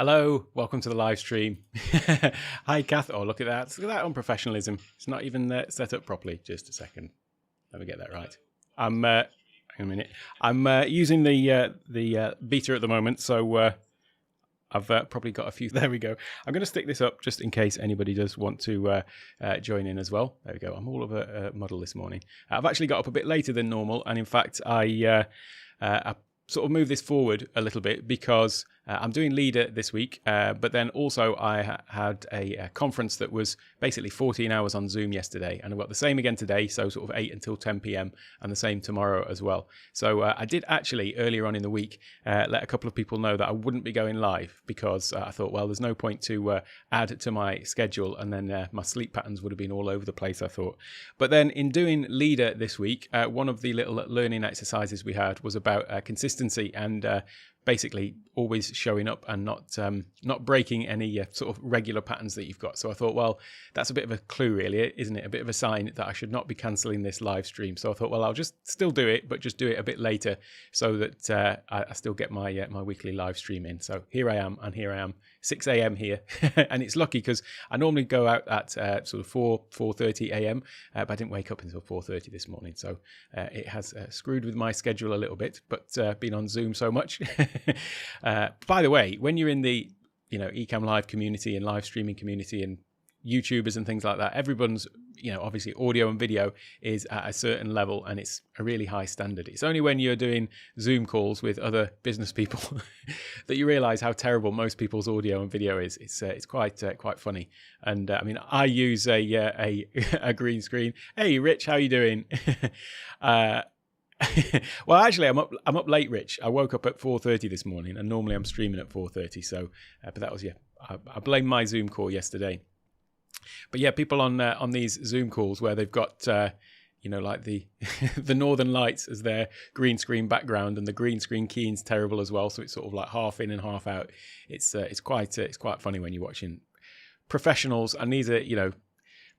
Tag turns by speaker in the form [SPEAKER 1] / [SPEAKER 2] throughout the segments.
[SPEAKER 1] Hello, welcome to the live stream. Hi, Kath. Oh, look at that. Look at that unprofessionalism. It's not even set up properly. Just a second. Let me get that right. Hang on a minute. I'm using the beta at the moment, so I've probably got a few. There we go. I'm going to stick this up just in case anybody does want to join in as well. There we go. I'm all of a muddle this morning. I've actually got up a bit later than normal, and in fact, I sort of move this forward a little bit because I'm doing LEDA this week, but then also I had a conference that was basically 14 hours on Zoom yesterday, and I've got the same again today, so sort of 8 until 10 p.m, and the same tomorrow as well. So I did actually, earlier on in the week, let a couple of people know that I wouldn't be going live because I thought, well, there's no point to add to my schedule, and then my sleep patterns would have been all over the place, I thought. But then in doing LEDA this week, one of the little learning exercises we had was about consistency and basically always showing up and not breaking any sort of regular patterns that you've got. So I thought, well, that's a bit of a clue really, isn't it? A bit of a sign that I should not be cancelling this live stream. So I thought, well, I'll just still do it, but just do it a bit later so that I still get my my weekly live stream in. So here I am, and here I am, 6 a.m. here. And it's lucky because I normally go out at sort of 4:30 a.m, but I didn't wake up until 4:30 this morning. So it has screwed with my schedule a little bit, but been on Zoom so much. By the way, when you're in the Ecamm Live community and live streaming community and YouTubers and things like that, everyone's obviously audio and video is at a certain level, and it's a really high standard. It's only when you're doing Zoom calls with other business people that you realize how terrible most people's audio and video is. It's quite funny. And I mean, I use a green screen. Hey, Rich, how you doing? Well, actually, I'm up late, Rich. I woke up at 4:30 this morning, and normally I'm streaming at 4:30. So, but that was I blame my Zoom call yesterday. But yeah, people on these Zoom calls where they've got like the the Northern Lights as their green screen background, and the green screen keying's terrible as well. So it's sort of like half in and half out. It's quite funny when you're watching professionals, and these are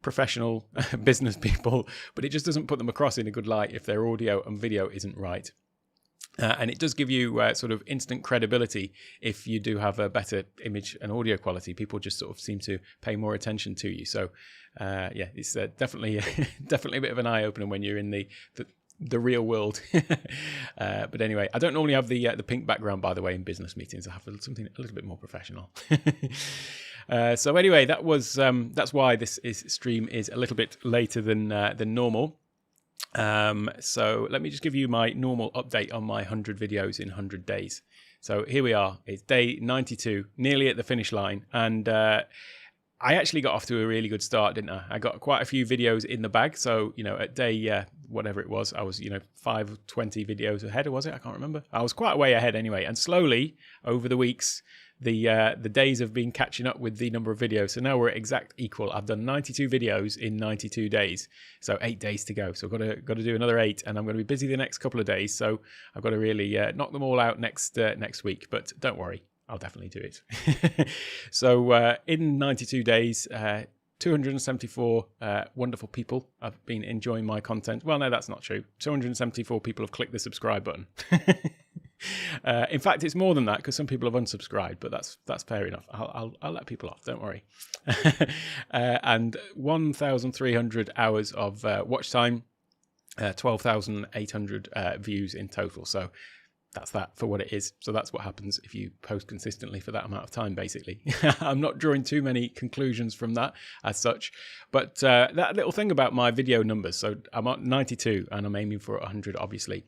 [SPEAKER 1] professional business people, but it just doesn't put them across in a good light if their audio and video isn't right. And it does give you sort of instant credibility if you do have a better image and audio quality. People just sort of seem to pay more attention to you. So yeah, it's definitely a bit of an eye opener when you're in the real world. But anyway, I don't normally have the pink background, by the way, in business meetings. I have something a little bit more professional. So anyway, that's why this stream is a little bit later than normal. So let me just give you my normal update on my 100 videos in 100 days. So here we are. It's day 92, nearly at the finish line, and I actually got off to a really good start, didn't I? I got quite a few videos in the bag. So, at day, whatever it was, I was, 5 or 20 videos ahead, or was it? I can't remember. I was quite a way ahead anyway. And slowly over the weeks, the days have been catching up with the number of videos. So now we're at exact equal. I've done 92 videos in 92 days. So 8 days to go. So I've got to do another 8, and I'm going to be busy the next couple of days. So I've got to really knock them all out next week. But don't worry, I'll definitely do it. So in 92 days, 274 wonderful people have been enjoying my content. Well, no, that's not true. 274 people have clicked the subscribe button. In fact, it's more than that because some people have unsubscribed, but that's fair enough. I'll let people off, don't worry. And 1,300 hours of watch time, 12,800 views in total. So that's that for what it is. So that's what happens if you post consistently for that amount of time, basically. I'm not drawing too many conclusions from that as such, but that little thing about my video numbers. So I'm at 92 and I'm aiming for 100, obviously.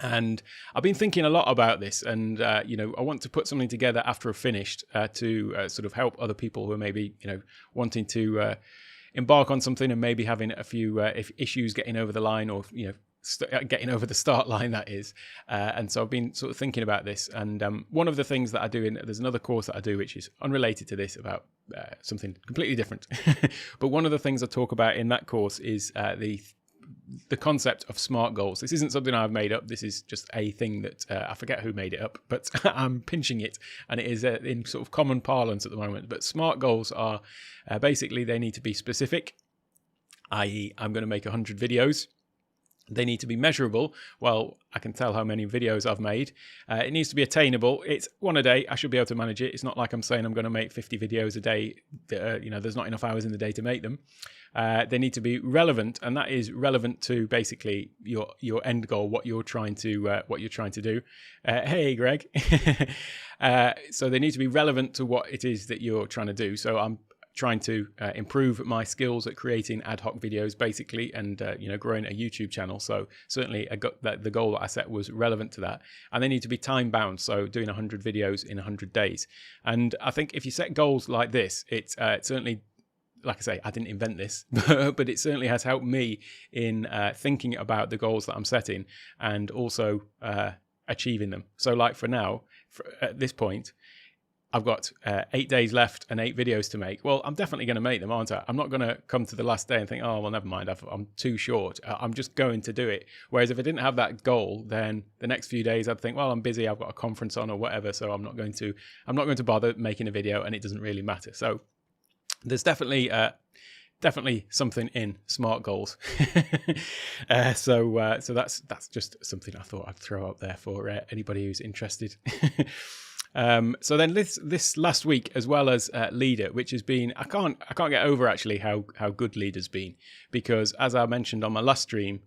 [SPEAKER 1] And I've been thinking a lot about this, and I want to put something together after I've finished to sort of help other people who are maybe wanting to embark on something and maybe having a few issues getting over the line, or getting over the start line, that is. And so I've been sort of thinking about this, and one of the things that I do there's another course that I do which is unrelated to this, about something completely different. But one of the things I talk about in that course is the concept of SMART goals. This isn't something I've made up. This is just a thing that I forget who made it up, but I'm pinching it, and it is in sort of common parlance at the moment. But SMART goals are basically, they need to be specific, i.e. I'm going to make 100 videos. They need to be measurable. Well, I can tell how many videos I've made. It needs to be attainable. It's one a day. I should be able to manage it. It's not like I'm saying I'm going to make 50 videos a day. There's not enough hours in the day to make them. They need to be relevant, and that is relevant to basically your end goal, what you're trying to do. Hey, Greg. So they need to be relevant to what it is that you're trying to do. So I'm trying to improve my skills at creating ad hoc videos, basically, and growing a YouTube channel. So certainly the goal that I set was relevant to that, and they need to be time bound. So doing 100 videos in 100 days. And I think if you set goals like this, it's certainly, like I say, I didn't invent this, but it certainly has helped me in thinking about the goals that I'm setting and also achieving them. So like for now, at this point, I've got 8 days left and 8 videos to make. Well, I'm definitely going to make them, aren't I? I'm not going to come to the last day and think, oh, well, never mind, I'm too short. I'm just going to do it. Whereas if I didn't have that goal, then the next few days I'd think, well, I'm busy, I've got a conference on or whatever, so I'm not going to bother making a video, and it doesn't really matter. So there's definitely something in SMART goals. So that's just something I thought I'd throw up there for anybody who's interested. So then this last week, as well as LEDA, which has been, I can't get over actually how good LEDA's been, because as I mentioned on my last stream,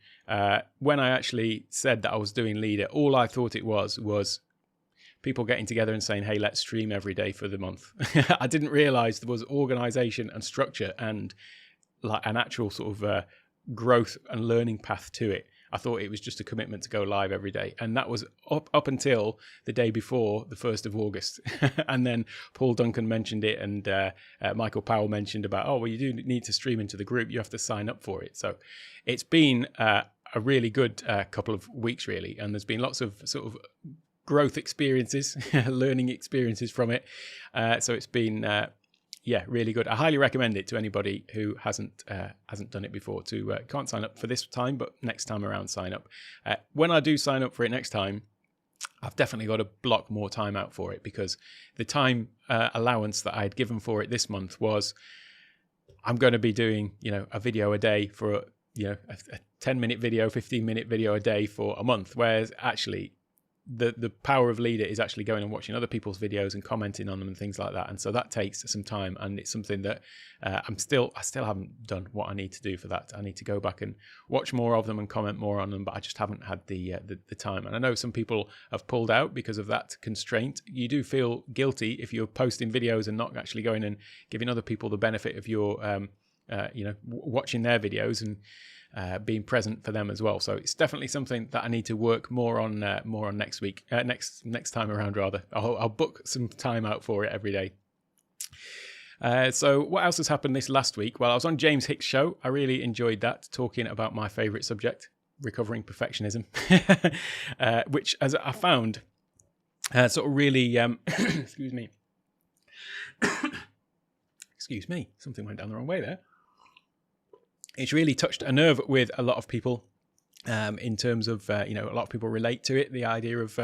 [SPEAKER 1] when I actually said that I was doing LEDA, all I thought it was people getting together and saying, hey, let's stream every day for the month. I didn't realize there was organization and structure and like an actual sort of growth and learning path to it. I thought it was just a commitment to go live every day. And that was up until the day before the 1st of August. And then Paul Duncan mentioned it, and Michael Powell mentioned about, oh, well, you do need to stream into the group. You have to sign up for it. So it's been a really good couple of weeks, really. And there's been lots of sort of growth experiences, learning experiences from it. So it's been... really good. I highly recommend it to anybody who hasn't done it before. Can't sign up for this time, but next time around, sign up. When I do sign up for it next time, I've definitely got to block more time out for it, because the time allowance that I had given for it this month was, I'm going to be doing a video a day for a 10-minute video, 15-minute video a day for a month, whereas actually the power of LEDA is actually going and watching other people's videos and commenting on them and things like that. And so that takes some time, and it's something that I still haven't done what I need to do for that. I need to go back and watch more of them and comment more on them, but I just haven't had the time. And I know some people have pulled out because of that constraint. You do feel guilty if you're posting videos and not actually going and giving other people the benefit of your watching their videos and being present for them as well. So it's definitely something that I need to work more on next week, next time around rather. I'll book some time out for it every day. So what else has happened this last week? Well, I was on James Hicks' show. I really enjoyed that, talking about my favorite subject, recovering perfectionism, which, as I found, sort of really, excuse me, something went down the wrong way there. It's really touched a nerve with a lot of people, in terms of, a lot of people relate to it, the idea of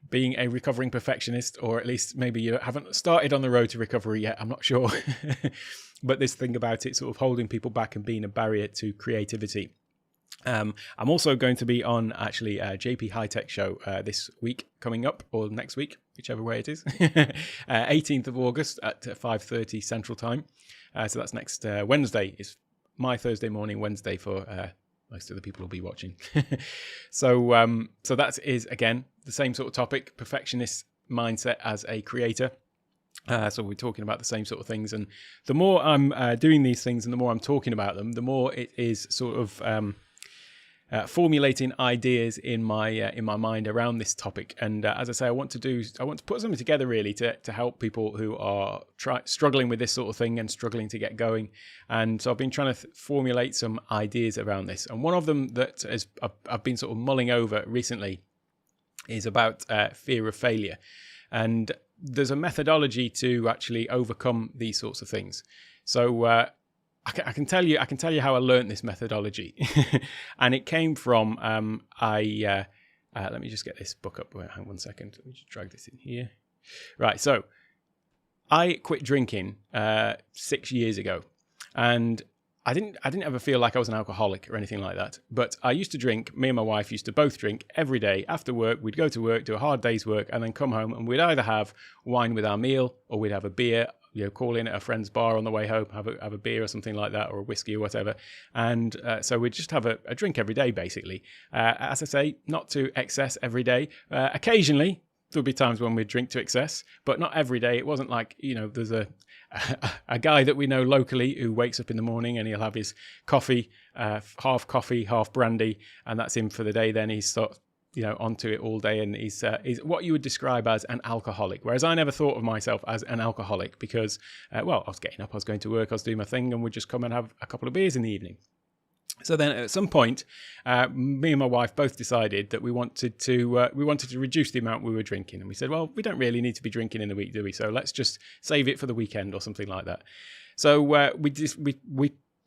[SPEAKER 1] being a recovering perfectionist, or at least maybe you haven't started on the road to recovery yet, I'm not sure. But this thing about it sort of holding people back and being a barrier to creativity. I'm also going to be on actually JP High Tech show this week coming up, or next week, whichever way it is, 18th of August at 5:30 Central Time. So that's next Wednesday. Is my Thursday morning, Wednesday for most of the people who'll be watching. So that is, again, the same sort of topic, perfectionist mindset as a creator. So we're talking about the same sort of things. And the more I'm doing these things and the more I'm talking about them, the more it is sort of formulating ideas in my mind around this topic. And as I say, I want to put something together really to help people who are struggling with this sort of thing and struggling to get going. And so I've been trying to formulate some ideas around this. And one of them that I've been sort of mulling over recently is about fear of failure. And there's a methodology to actually overcome these sorts of things. So I can tell you how I learned this methodology, and it came from let me just get this book up. Wait, hang on one second. Let me just drag this in here. Right, so I quit drinking 6 years ago, and didn't ever feel like I was an alcoholic or anything like that. But I used to drink. Me and my wife used to both drink every day after work. We'd go to work, do a hard day's work, and then come home, and we'd either have wine with our meal, or we'd have a beer. Call in at a friend's bar on the way home, have a beer or something like that, or a whiskey or whatever. And so we'd just have a drink every day, basically. As I say, not to excess every day. Occasionally, there would be times when we'd drink to excess, but not every day. It wasn't like, there's a guy that we know locally who wakes up in the morning and he'll have his coffee, half brandy, and that's him for the day. Then he's sort of, onto it all day, and he's what you would describe as an alcoholic. Whereas I never thought of myself as an alcoholic because, I was getting up, I was going to work, I was doing my thing, and we'd just come and have a couple of beers in the evening. So then at some point, me and my wife both decided that we wanted to reduce the amount we were drinking. And we said, well, we don't really need to be drinking in the week, do we? So let's just save it for the weekend or something like that. So we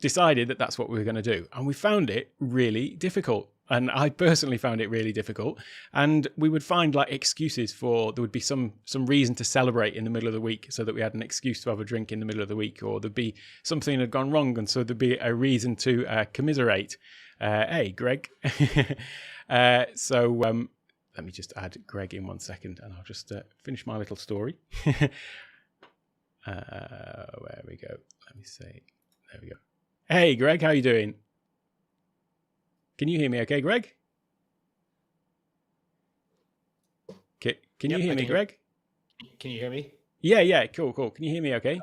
[SPEAKER 1] decided that that's what we were going to do. And we found it really difficult. And I personally found it really difficult. And we would find like excuses there would be some reason to celebrate in the middle of the week, so that we had an excuse to have a drink in the middle of the week, or there'd be something had gone wrong, and so there'd be a reason to commiserate. Hey, Greg. So let me just add Greg in 1 second, and I'll just finish my little story. Where we go. Let me see. There we go. Hey, Greg, how you doing? Can you hear me okay, Greg? Can you hear me, Greg?
[SPEAKER 2] Can you hear me?
[SPEAKER 1] Yeah, cool. Can you hear me okay?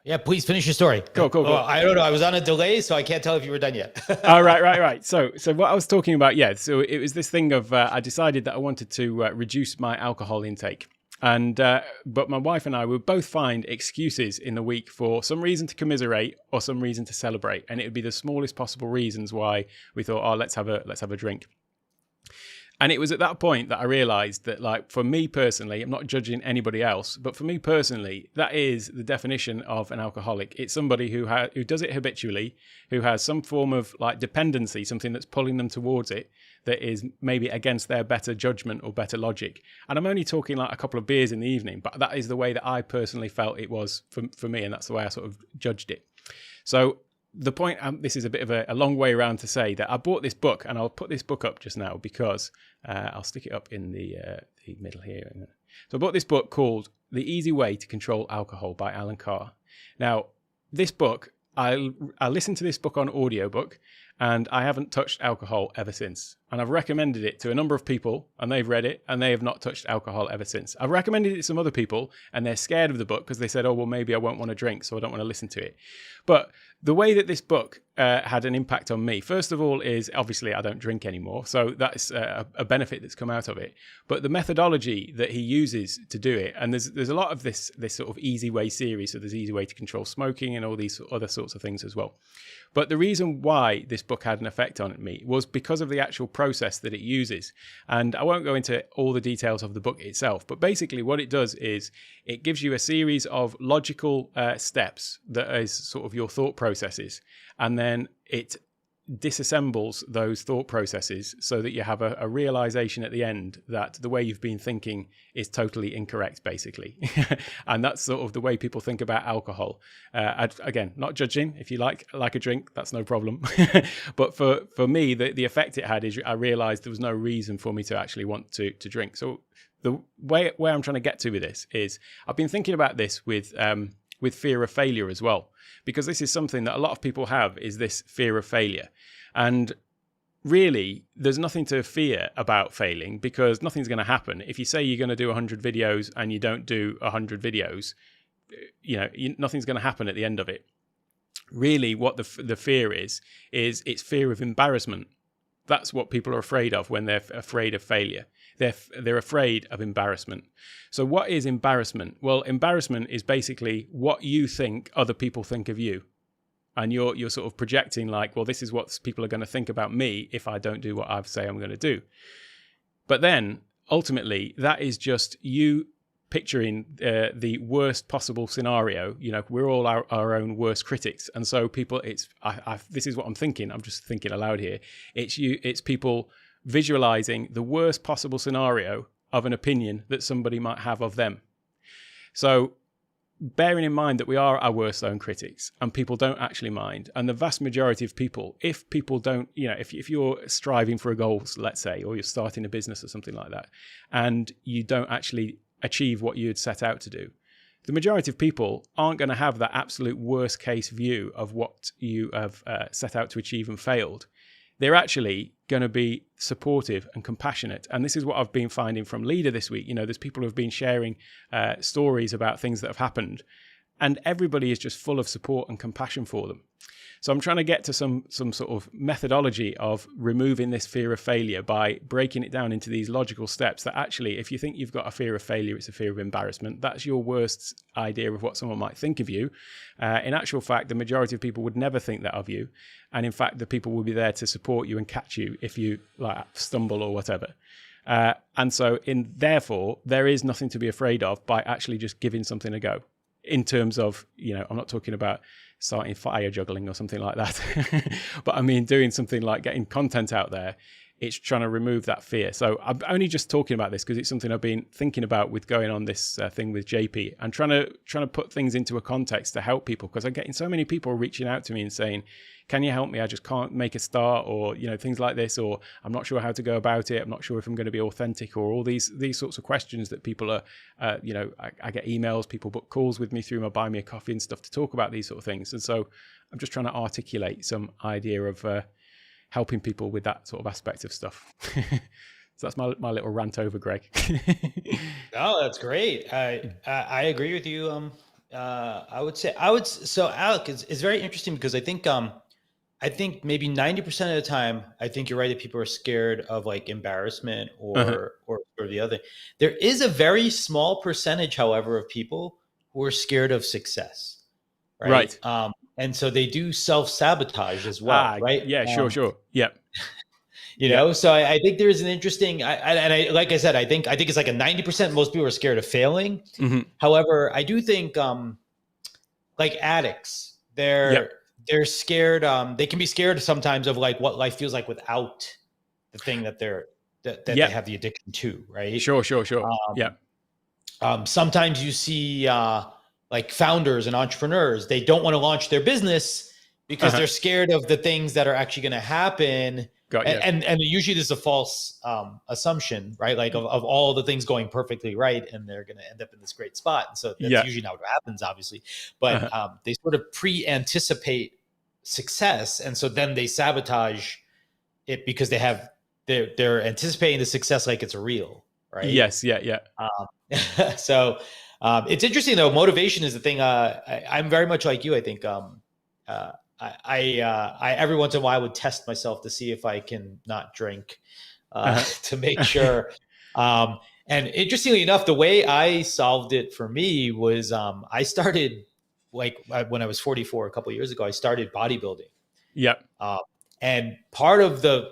[SPEAKER 2] Yeah, please finish your story.
[SPEAKER 1] Cool.
[SPEAKER 2] Oh, I don't know. I was on a delay, so I can't tell if you were done yet.
[SPEAKER 1] Oh, right. So what I was talking about, so it was this thing of I decided that I wanted to reduce my alcohol intake. And but my wife and I would both find excuses in the week for some reason to commiserate or some reason to celebrate, and it would be the smallest possible reasons why we thought, let's have a drink. And it was at that point that I realized that, like, for me personally, I'm not judging anybody else, but for me personally, that is the definition of an alcoholic. It's somebody who does it habitually, who has some form of like dependency, something that's pulling them towards it, that is maybe against their better judgment or better logic. And I'm only talking like a couple of beers in the evening, but that is the way that I personally felt it was for me, and that's the way I sort of judged it. So the point, this is a bit of a long way around to say that I bought this book, and I'll put this book up just now because I'll stick it up in the middle here. So I bought this book called The Easy Way to Control Alcohol by Alan Carr. Now, this book, I listened to this book on audiobook, and I haven't touched alcohol ever since. And I've recommended it to a number of people, and they've read it, and they have not touched alcohol ever since. I've recommended it to some other people, and they're scared of the book because they said, maybe I won't want to drink, so I don't want to listen to it. But the way that this book had an impact on me, first of all, is obviously I don't drink anymore, so that's a benefit that's come out of it. But the methodology that he uses to do it, and there's a lot of this sort of Easy Way series, so there's Easy Way to Control Smoking and all these other sorts of things as well. But the reason why this book had an effect on me was because of the actual process that it uses. And I won't go into all the details of the book itself, but basically what it does is it gives you a series of logical steps that is sort of your thought processes. And then it disassembles those thought processes so that you have a realization at the end that the way you've been thinking is totally incorrect, basically. And that's sort of the way people think about alcohol. Again, not judging. If you like a drink, that's no problem. But for me, the effect it had is I realized there was no reason for me to actually want to drink. So the way where I'm trying to get to with this is I've been thinking about this with fear of failure as well, because this is something that a lot of people have, is this fear of failure. And really, there's nothing to fear about failing, because nothing's going to happen. If you say you're going to do 100 videos and you don't do 100 videos, nothing's going to happen at the end of it. Really, what the fear is it's fear of embarrassment. That's what people are afraid of when they're afraid of failure. They're afraid of embarrassment. So what is embarrassment? Well, embarrassment is basically what you think other people think of you. And you're sort of projecting like, well, this is what people are going to think about me if I don't do what I say I'm going to do. But then ultimately, that is just you picturing the worst possible scenario. We're all our own worst critics. And so people, this is what I'm thinking. I'm just thinking aloud here. It's people visualizing the worst possible scenario of an opinion that somebody might have of them. So bearing in mind that we are our worst own critics and people don't actually mind. And the vast majority of people, if people don't, if you're striving for a goal, let's say, or you're starting a business or something like that, and you don't actually achieve what you'd set out to do, the majority of people aren't going to have that absolute worst case view of what you have set out to achieve and failed. They're actually going to be supportive and compassionate. And this is what I've been finding from LEDA this week. There's people who have been sharing stories about things that have happened, and everybody is just full of support and compassion for them. So I'm trying to get to some sort of methodology of removing this fear of failure by breaking it down into these logical steps that actually, if you think you've got a fear of failure, it's a fear of embarrassment. That's your worst idea of what someone might think of you. In actual fact, the majority of people would never think that of you. And in fact, the people will be there to support you and catch you if you stumble or whatever. And so therefore, there is nothing to be afraid of by actually just giving something a go. In terms of, I'm not talking about starting fire juggling or something like that, but I mean doing something like getting content out there. It's trying to remove that fear. So I'm only just talking about this because it's something I've been thinking about with going on this thing with JP and trying to put things into a context to help people, because I'm getting so many people reaching out to me and saying, can you help me? I just can't make a start, or things like this, or I'm not sure how to go about it. I'm not sure if I'm going to be authentic, or all these sorts of questions that people are, I get emails, people book calls with me through my Buy Me a Coffee and stuff to talk about these sort of things. And so I'm just trying to articulate some idea of helping people with that sort of aspect of stuff. So that's my little rant over, Greg.
[SPEAKER 2] Oh, that's great. I agree with you. So Alec, it's very interesting because I think maybe 90% of the time, I think you're right that people are scared of like embarrassment or the other. There is a very small percentage, however, of people who are scared of success. Right. And so they do self-sabotage as well. Right.
[SPEAKER 1] Yeah, sure. Yeah.
[SPEAKER 2] So I think there's an interesting, like I said, I think it's like a 90%, most people are scared of failing.
[SPEAKER 1] Mm-hmm.
[SPEAKER 2] However, I do think like addicts, they're scared. They can be scared sometimes of like what life feels like without the thing that they have the addiction to, right?
[SPEAKER 1] Sure.
[SPEAKER 2] Sometimes you see like founders and entrepreneurs, they don't want to launch their business because they're scared of the things that are actually going to happen. And usually there's a false assumption, right? Like of all the things going perfectly right, and they're going to end up in this great spot. And so that's usually not what happens, obviously. But they sort of pre-anticipate success, and so then they sabotage it because they're anticipating the success like it's real, right?
[SPEAKER 1] Yes, yeah.
[SPEAKER 2] So it's interesting though. Motivation is the thing. I'm very much like you. I think I every once in a while would test myself to see if I can not drink to make sure. And interestingly enough, the way I solved it for me was I started when I was 44 a couple of years ago. I started bodybuilding.
[SPEAKER 1] Yep.
[SPEAKER 2] And part of the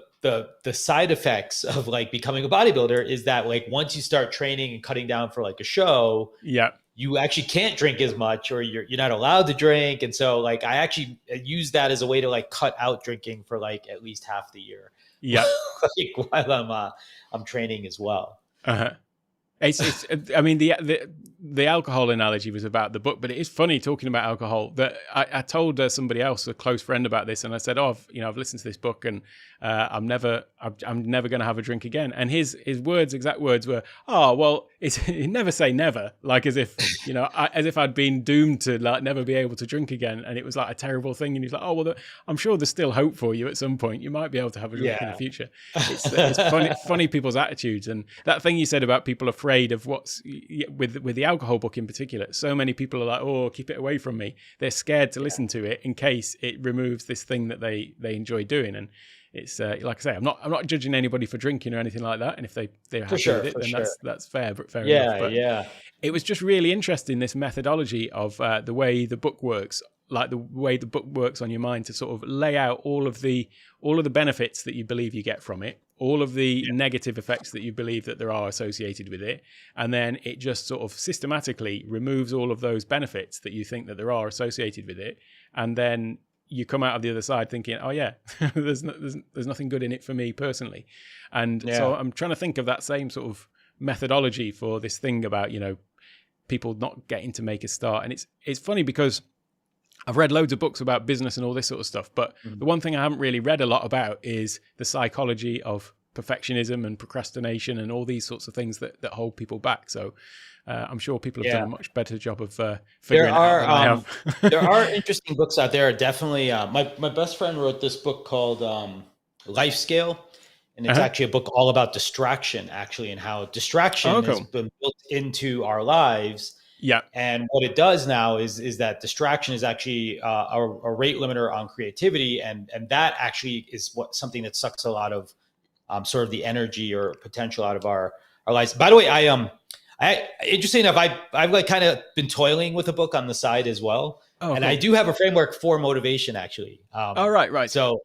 [SPEAKER 2] side effects of like becoming a bodybuilder is that like once you start training and cutting down for like a show, you actually can't drink as much, or you're not allowed to drink. And so like I actually use that as a way to like cut out drinking for like at least half the year.
[SPEAKER 1] Yeah.
[SPEAKER 2] Like while I'm training as well.
[SPEAKER 1] It's I mean, the alcohol analogy was about the book, but it is funny talking about alcohol that I told somebody else, a close friend, about this, and I said, I've listened to this book, and I'm never going to have a drink again. And his exact words were, oh well, never say never, like as if as if I'd been doomed to like never be able to drink again, and it was like a terrible thing. And he's like, oh well, I'm sure there's still hope for you at some point. You might be able to have a drink in the future. It's funny people's attitudes, and that thing you said about people afraid of what's with the alcohol book in particular. So many people are like, oh, keep it away from me. They're scared to listen to it in case it removes this thing that they enjoy doing. And it's like I say, I'm not judging anybody for drinking or anything like that. And if they're happy with it, then that's fair enough. But it was just really interesting, this methodology of the way the book works, like the way the book works on your mind to sort of lay out all of the benefits that you believe you get from it, all of the negative effects that you believe that there are associated with it, and then it just sort of systematically removes all of those benefits that you think that there are associated with it, and then you come out of the other side thinking, oh yeah, there's nothing good in it for me personally. And so I'm trying to think of that same sort of methodology for this thing about people not getting to make a start. And it's funny because I've read loads of books about business and all this sort of stuff, but the one thing I haven't really read a lot about is the psychology of perfectionism and procrastination and all these sorts of things that hold people back. So I'm sure people have done a much better job of figuring it out than I have.
[SPEAKER 2] There are interesting books out there. Definitely, my best friend wrote this book called Life Scale, and it's actually a book all about distraction, actually, and how distraction has been built into our lives.
[SPEAKER 1] Yeah.
[SPEAKER 2] And what it does now is that distraction is actually a rate limiter on creativity. And that actually is something that sucks a lot of sort of the energy or potential out of our lives. By the way, I interesting enough, I've like kind of been toiling with a book on the side as well. And I do have a framework for motivation, actually.
[SPEAKER 1] Right.
[SPEAKER 2] So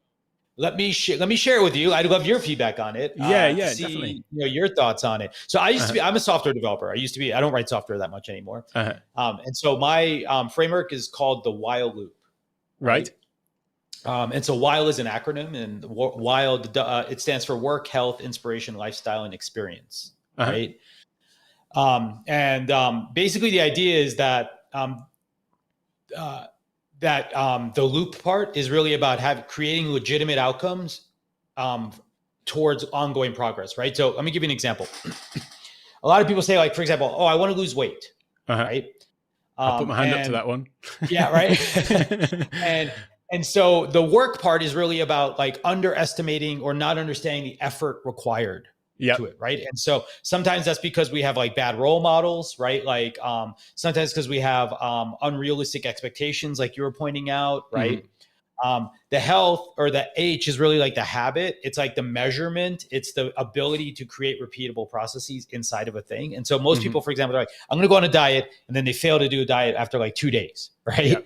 [SPEAKER 2] let me share it with you. I'd love your feedback on it.
[SPEAKER 1] Definitely.
[SPEAKER 2] Your thoughts on it. So I used to be, I'm a software developer. I don't write software that much anymore. And so my framework is called the WHILE loop.
[SPEAKER 1] Right.
[SPEAKER 2] And so WHILE is an acronym, and WHILE, it stands for work, health, inspiration, lifestyle, and experience. Right. Basically the idea is that, the loop part is really about creating legitimate outcomes towards ongoing progress, right? So let me give you an example. A lot of people say, like, for example, I want to lose weight, right?
[SPEAKER 1] I'll put my hand up to that one.
[SPEAKER 2] Yeah, right. And so the work part is really about like underestimating or not understanding the effort required to it, right? And so sometimes that's because we have like bad role models, right? Like sometimes because we have unrealistic expectations, like you were pointing out, right? The health, or the H, is really like the habit. It's like the measurement. It's the ability to create repeatable processes inside of a thing. And so most people, for example, they're like, I'm going to go on a diet, and then they fail to do a diet after like 2 days, right?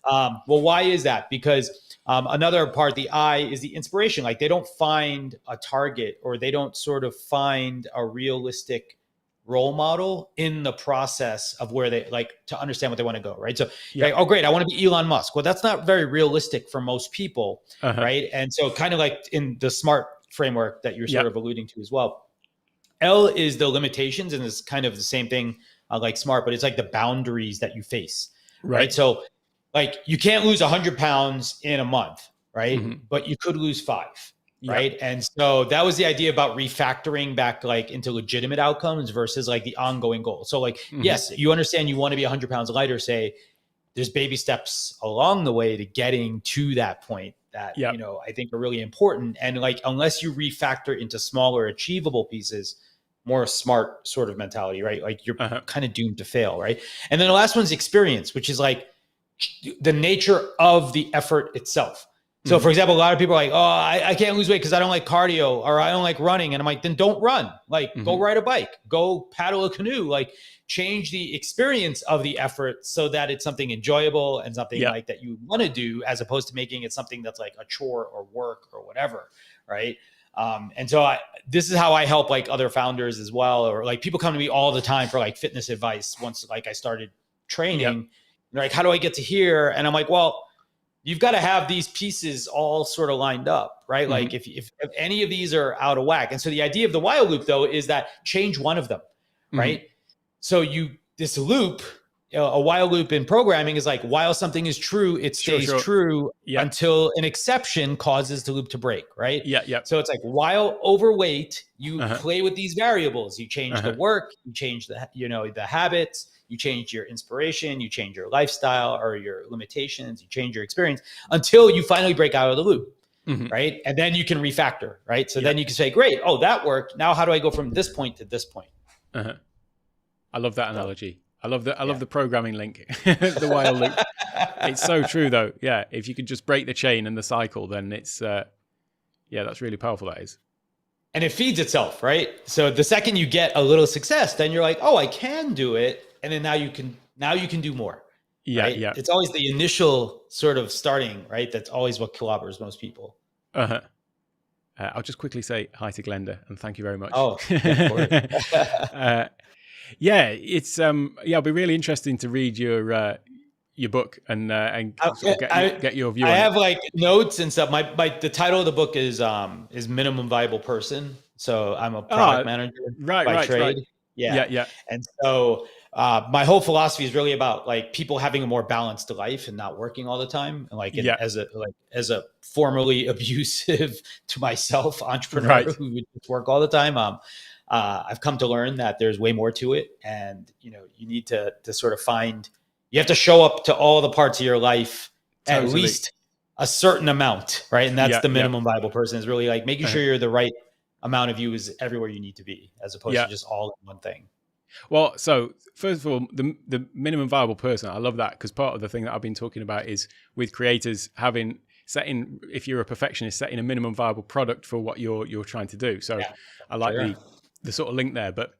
[SPEAKER 2] Well, why is that? Because another part, the I, is the inspiration. Like they don't find a target, or they don't sort of find a realistic role model in the process of where they like to understand what they want to go, right? So, like, oh, great, I want to be Elon Musk. Well, that's not very realistic for most people, right? And so kind of like in the SMART framework that you're sort of alluding to as well. L is the limitations, and it's kind of the same thing like SMART, but it's like the boundaries that you face, right? So like you can't lose 100 pounds in a month, right? But you could lose 5, right? And so that was the idea about refactoring back like into legitimate outcomes versus like the ongoing goal. So like, yes, you understand you want to be 100 pounds lighter, say there's baby steps along the way to getting to that point that, you know, I think are really important. And like, unless you refactor into smaller achievable pieces, more SMART sort of mentality, right? Like you're kind of doomed to fail, right? And then the last one's experience, which is like the nature of the effort itself. So for example, a lot of people are like, I can't lose weight because I don't like cardio, or I don't like running. And I'm like, then don't run, like go ride a bike, go paddle a canoe, like change the experience of the effort so that it's something enjoyable and something like that you want to do, as opposed to making it something that's like a chore or work or whatever. Right. And so this is how I help like other founders as well. Or like people come to me all the time for like fitness advice. Once like I started training, they're like, how do I get to here? And I'm like, well, you've got to have these pieces all sort of lined up, right? Like if any of these are out of whack. And so the idea of the while loop though, is that change one of them, right? So this loop, a while loop in programming is like, while something is true, it stays true until an exception causes the loop to break, right? So it's like, while overweight, you play with these variables. You change the work, you change the, the habits, you change your inspiration, you change your lifestyle or your limitations, you change your experience until you finally break out of the loop, right? And then you can refactor, right? So then you can say, great, that worked. Now how do I go from this point to this point?
[SPEAKER 1] I love that analogy. I love the programming link, the while loop. It's so true though. Yeah. If you could just break the chain and the cycle, then it's, that's really powerful. That is.
[SPEAKER 2] And it feeds itself, right? So the second you get a little success, then you're like, I can do it. And then now you can do more. Right? It's always the initial sort of starting, right? That's always what clobbers most people.
[SPEAKER 1] I'll just quickly say hi to Glenda and thank you very much. It's it'll be really interesting to read your book and get your view.
[SPEAKER 2] I have like notes and stuff. The title of the book is Minimum Viable Person. So I'm a product manager by trade.
[SPEAKER 1] Yeah.
[SPEAKER 2] And so my whole philosophy is really about like people having a more balanced life and not working all the time. And like as a formerly abusive to myself entrepreneur who would just work all the time, I've come to learn that there's way more to it. And, you know, you need to sort of you have to show up to all the parts of your life at least a certain amount, right? And that's the minimum viable person, is really like making sure you're the right amount of you is everywhere you need to be, as opposed to just all in one thing.
[SPEAKER 1] Well, so first of all, the minimum viable person, I love that, because part of the thing that I've been talking about is with creators setting, if you're a perfectionist, setting a minimum viable product for what you're trying to do. So I like the sort of link there. But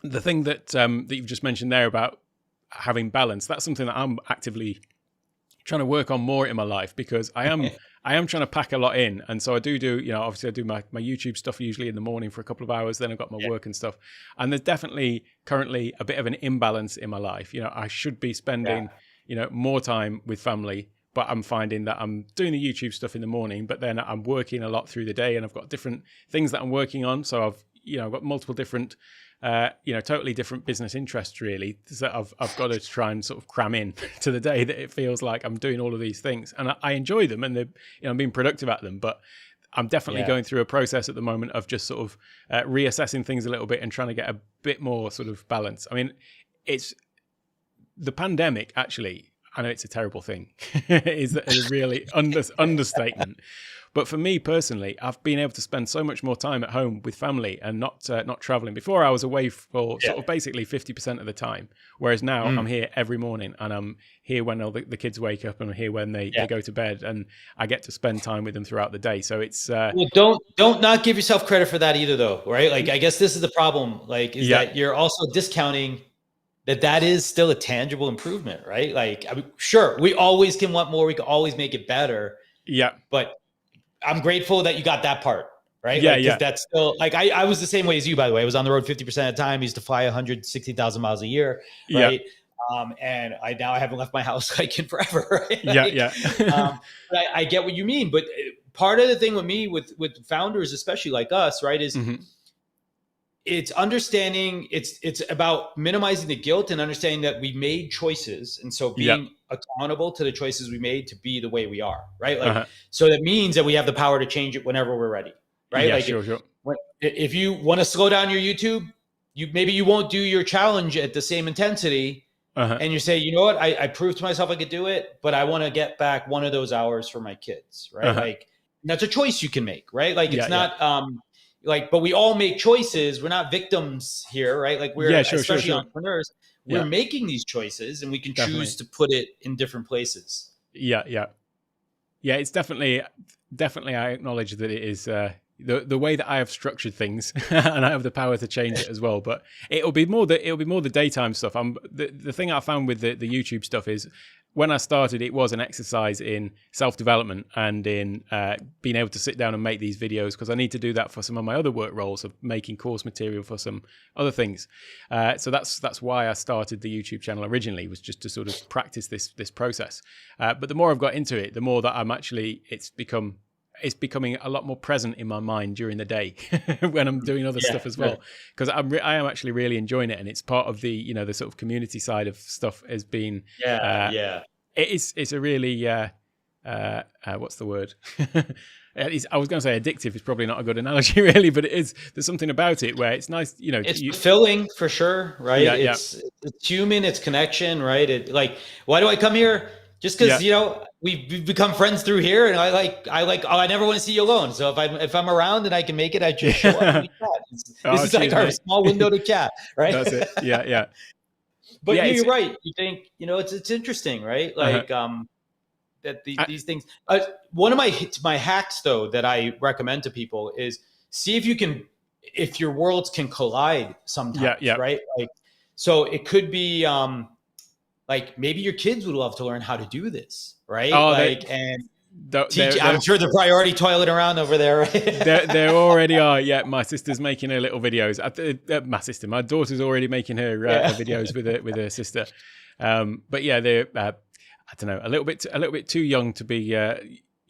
[SPEAKER 1] the thing that you've just mentioned there about having balance, that's something that I'm actively trying to work on more in my life, because I am trying to pack a lot in. And so I do, you know, obviously I do my YouTube stuff usually in the morning for a couple of hours, then I've got my work and stuff. And there's definitely currently a bit of an imbalance in my life. You know, I should be spending, you know, more time with family, but I'm finding that I'm doing the YouTube stuff in the morning, but then I'm working a lot through the day, and I've got different things that I'm working on. So I've got multiple different, totally different business interests really, that I've got to try and sort of cram in to the day, that it feels like I'm doing all of these things, and I enjoy them, and I'm being productive at them. But I'm definitely going through a process at the moment of just sort of reassessing things a little bit and trying to get a bit more sort of balance. I mean, it's the pandemic, actually, I know it's a terrible thing, is a really understatement. But for me personally, I've been able to spend so much more time at home with family and not traveling. Before, I was away for sort of basically 50% of the time, whereas now I'm here every morning, and I'm here when all the kids wake up, and I'm here when they go to bed, and I get to spend time with them throughout the day. So it's
[SPEAKER 2] well, don't not give yourself credit for that either, though, right? Like, I guess this is the problem, like, is that you're also discounting that is still a tangible improvement, right? Like, I mean, sure, we always can want more, we can always make it better.
[SPEAKER 1] Yeah,
[SPEAKER 2] but I'm grateful that you got that part, right?
[SPEAKER 1] Yeah,
[SPEAKER 2] like, that's still, like, I was the same way as you, by the way. I was on the road 50% of the time. I used to fly 160,000 miles a year, right? And I haven't left my house like in forever, right? But I get what you mean. But part of the thing with me, with founders, especially like us, right, is it's understanding, it's about minimizing the guilt and understanding that we made choices. And so being accountable to the choices we made to be the way we are, right? Like, so that means that we have the power to change it whenever we're ready, right? Like,
[SPEAKER 1] sure.
[SPEAKER 2] If you want to slow down your YouTube, maybe you won't do your challenge at the same intensity. And you say, you know what, I proved to myself I could do it, but I want to get back one of those hours for my kids, right? Like, that's a choice you can make, right? Like, it's not, like, but we all make choices. We're not victims here, right? Like, we're especially entrepreneurs. We're making these choices, and we can choose to put it in different places.
[SPEAKER 1] Yeah. It's definitely. I acknowledge that it is the way that I have structured things, and I have the power to change it as well. But it'll be more the daytime stuff. The thing I found with the YouTube stuff is, when I started, it was an exercise in self-development and in being able to sit down and make these videos, because I need to do that for some of my other work roles of making course material for some other things. So that's why I started the YouTube channel originally, was just to sort of practice this process. But the more I've got into it, the more that it's becoming a lot more present in my mind during the day when I'm doing other stuff as well, because I am actually really enjoying it, and it's part of the the sort of community side of stuff has been it's a really what's the word I was going to say addictive is probably not a good analogy really, but there's something about it where it's nice,
[SPEAKER 2] it's fulfilling for sure, right? It's human, it's connection, right? Like, why do I come here? Just because we've become friends through here, and I never want to see you alone. So if I'm around and I can make it, I just show up and chat. This is like our small window to chat, right?
[SPEAKER 1] That's it. Yeah.
[SPEAKER 2] But you're right. You think it's interesting, right? Like that these things. One of my hacks though that I recommend to people is see if your worlds can collide sometimes, right? Like, so it could be. Like, maybe your kids would love to learn how to do this, right? I'm sure they're probably already toiling around over there, right?
[SPEAKER 1] They already are. Yeah, my sister's making her little videos. My daughter's already making her videos with her sister. But yeah, they're I don't know, a little bit too young to be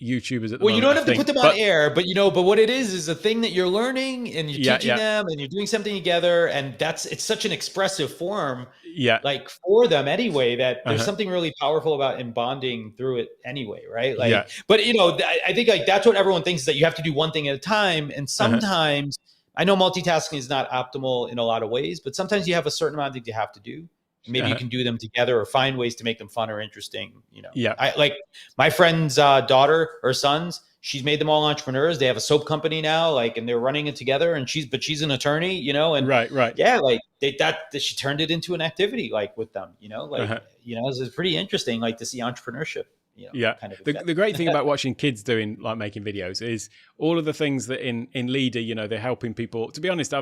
[SPEAKER 1] YouTubers at the
[SPEAKER 2] well,
[SPEAKER 1] moment.
[SPEAKER 2] you don't have to put them on air, but but what it is a thing that you're learning and you're teaching them and you're doing something together. And it's such an expressive form, like for them anyway, that there's something really powerful about in bonding through it anyway. Right. Like, but I think like that's what everyone thinks, is that you have to do one thing at a time. And sometimes I know multitasking is not optimal in a lot of ways, but sometimes you have a certain amount of things you have to do. Maybe you can do them together or find ways to make them fun or interesting. I like my friend's daughter or sons. She's made them all entrepreneurs. They have a soap company now, and they're running it together. And she's an attorney, and
[SPEAKER 1] right.
[SPEAKER 2] Yeah, she turned it into an activity, with them, it's pretty interesting, to see entrepreneurship. Kind of
[SPEAKER 1] the great thing about watching kids doing making videos is all of the things that in LEDA, they're helping people. To be honest,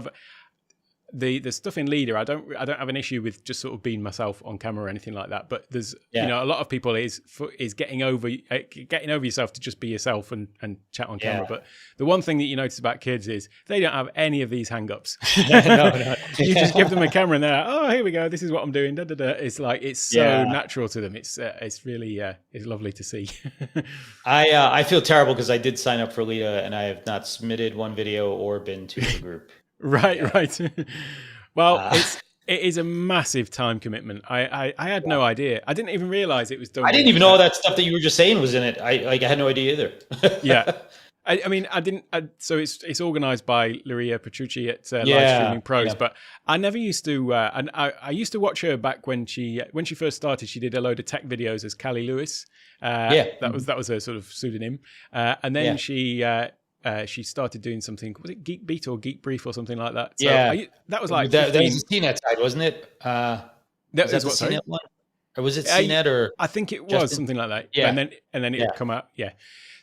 [SPEAKER 1] the stuff in LEDA, I don't have an issue with just sort of being myself on camera or anything like that. But there's a lot of people is getting over yourself to just be yourself and chat on camera. But the one thing that you notice about kids is they don't have any of these hang-ups. No. You just give them a camera and they're like, oh, here we go. This is what I'm doing. Da, da, da. It's it's so natural to them. It's really it's lovely to see.
[SPEAKER 2] I feel terrible because I did sign up for LEDA and I have not submitted one video or been to the group.
[SPEAKER 1] Right. Well, it is a massive time commitment. I had no idea. I didn't even realize it was done.
[SPEAKER 2] I didn't even know all that stuff that you were just saying was in it. I had no idea either.
[SPEAKER 1] Yeah. I mean, I didn't. So it's organized by Luria Petrucci at Live Streaming Pros, but I never used to. And I used to watch her back when she first started. She did a load of tech videos as Callie Lewis. That was her sort of pseudonym. And then she started doing something. Was it Geek Beat or Geek Brief or something like that? So that was like
[SPEAKER 2] that was the CNET side, wasn't it?
[SPEAKER 1] That
[SPEAKER 2] was the CNET one, or was it CNET? Or
[SPEAKER 1] I think it was something like that. Yeah, and then it would come out. Yeah.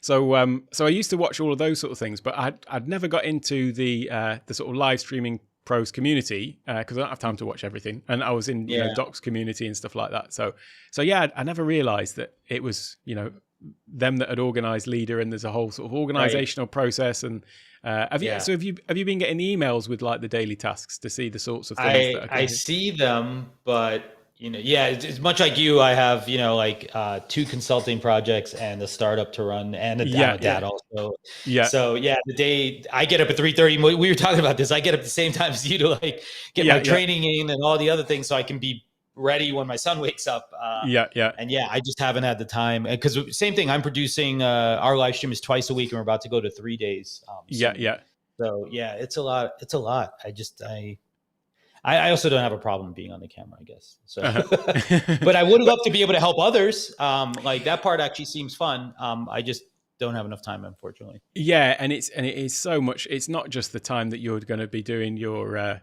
[SPEAKER 1] So I used to watch all of those sort of things, but I'd never got into the sort of live streaming pros community because I don't have time to watch everything, and I was in docs community and stuff like that. So I never realized that it was them that had organized LEDA, and there's a whole sort of organizational process. And have you been getting the emails with the daily tasks to see the sorts of things
[SPEAKER 2] I see them, but it's much like you. I have 2 consulting projects and a startup to run and a dad also. So the day I get up at 3:30, we were talking about this. I get up at the same time as you to get my training in and all the other things so I can be ready when my son wakes up. And I just haven't had the time, because same thing. I'm producing our live stream is twice a week and we're about to go to 3 days. So it's a lot. It's a lot. I also don't have a problem being on the camera, I guess. So, but I would love to be able to help others. That part actually seems fun. I just don't have enough time, unfortunately.
[SPEAKER 1] Yeah, and it is so much. It's not just the time that you're going to be doing your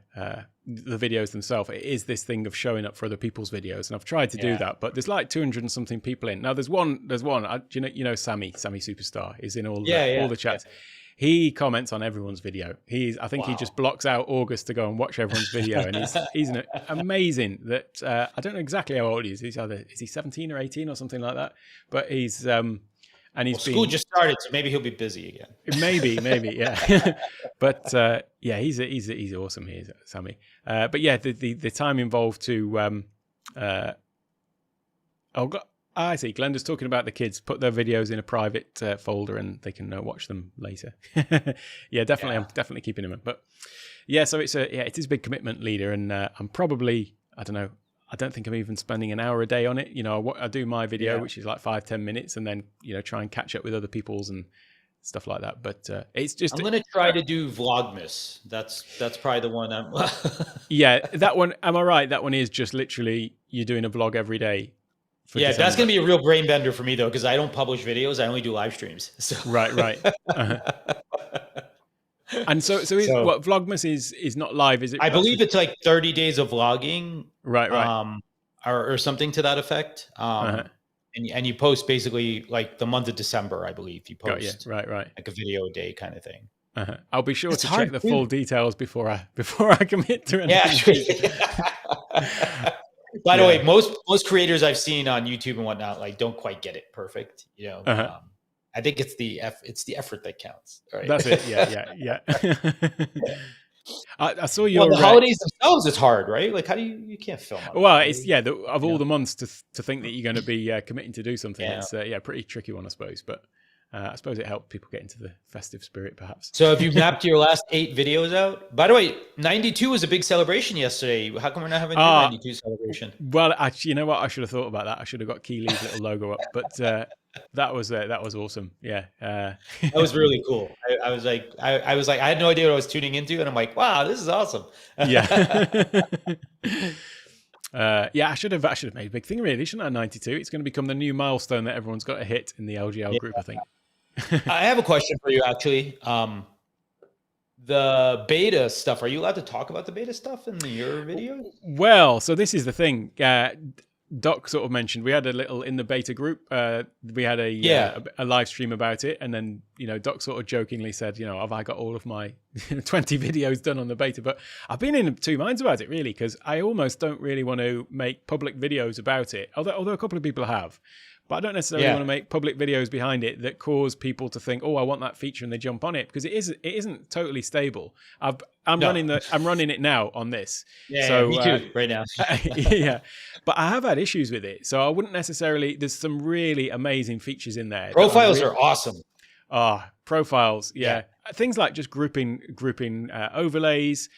[SPEAKER 1] the videos themselves. It is this thing of showing up for other people's videos, and I've tried to do that, but there's 200 and something people in. Now there's one. Sammy Superstar is in all the chats. Yeah. He comments on everyone's video. I think he just blocks out August to go and watch everyone's video, and he's amazing. That I don't know exactly how old he is. Is he 17 or 18 or something like that? But he's school just started, so maybe he'll be busy again. Maybe, yeah. But he's awesome. He is, Sammy. But the time involved to I see. Glenda's talking about the kids put their videos in a private folder and they can watch them later. Definitely. I'm definitely keeping them in. But so it is a big commitment, LEDA, and I'm probably, I don't know, I don't think I'm even spending an hour a day on it. I do my video, which is 5-10 minutes, and then try and catch up with other people's and stuff like that. But it's just
[SPEAKER 2] I'm gonna try to do Vlogmas. That's probably the one I'm
[SPEAKER 1] that one. Am I right? That one is just literally you're doing a vlog every day.
[SPEAKER 2] That's going to be a real brain bender for me, though, because I don't publish videos. I only do live streams. So.
[SPEAKER 1] Right. And so what Vlogmas is not live, is it?
[SPEAKER 2] I believe it's 30 days of vlogging.
[SPEAKER 1] Right.
[SPEAKER 2] Or something to that effect. And you post basically the month of December, I believe. You post
[SPEAKER 1] right.
[SPEAKER 2] Like a video a day kind of thing.
[SPEAKER 1] I'll be sure to check the full details before I commit to anything.
[SPEAKER 2] Yeah. By the way, most creators I've seen on YouTube and whatnot don't quite get it perfect. I think it's the effort that counts. Right?
[SPEAKER 1] That's it. Yeah. I saw your
[SPEAKER 2] the holidays themselves. It's hard, right? How do you can't film?
[SPEAKER 1] Well, it's all the months to think that you're going to be committing to do something. It's a pretty tricky one, I suppose. But I suppose it helped people get into the festive spirit, perhaps.
[SPEAKER 2] So have you mapped your last 8 videos out? By the way, 92 was a big celebration yesterday. How come we're not having your 92 celebration?
[SPEAKER 1] Well, actually, you know what? I should have thought about that. I should have got Keely's little logo up, but that was awesome. Yeah, that
[SPEAKER 2] was really cool. I was like, I had no idea what I was tuning into, and I'm like, wow, this is awesome.
[SPEAKER 1] Yeah. I should have made a big thing, really, shouldn't I? 92. It's going to become the new milestone that everyone's got to hit in the LGL group, I think.
[SPEAKER 2] I have a question for you, actually. The beta stuff, are you allowed to talk about the beta stuff in your video?
[SPEAKER 1] Well, so this is the thing. Doc sort of mentioned we had a little in the beta group. We had a live stream about it, and then Doc sort of jokingly said, have I got all of my 20 videos done on the beta? But I've been in two minds about it, really, because I almost don't really want to make public videos about it. Although a couple of people have. But I don't necessarily want to make public videos behind it that cause people to think, oh, I want that feature, and they jump on it, because it isn't totally stable. I'm running it now on this.
[SPEAKER 2] Me too, right now.
[SPEAKER 1] Yeah, but I have had issues with it, so I wouldn't necessarily. There's some really amazing features in there.
[SPEAKER 2] Profiles are awesome.
[SPEAKER 1] Profiles, yeah. Things like just grouping overlays.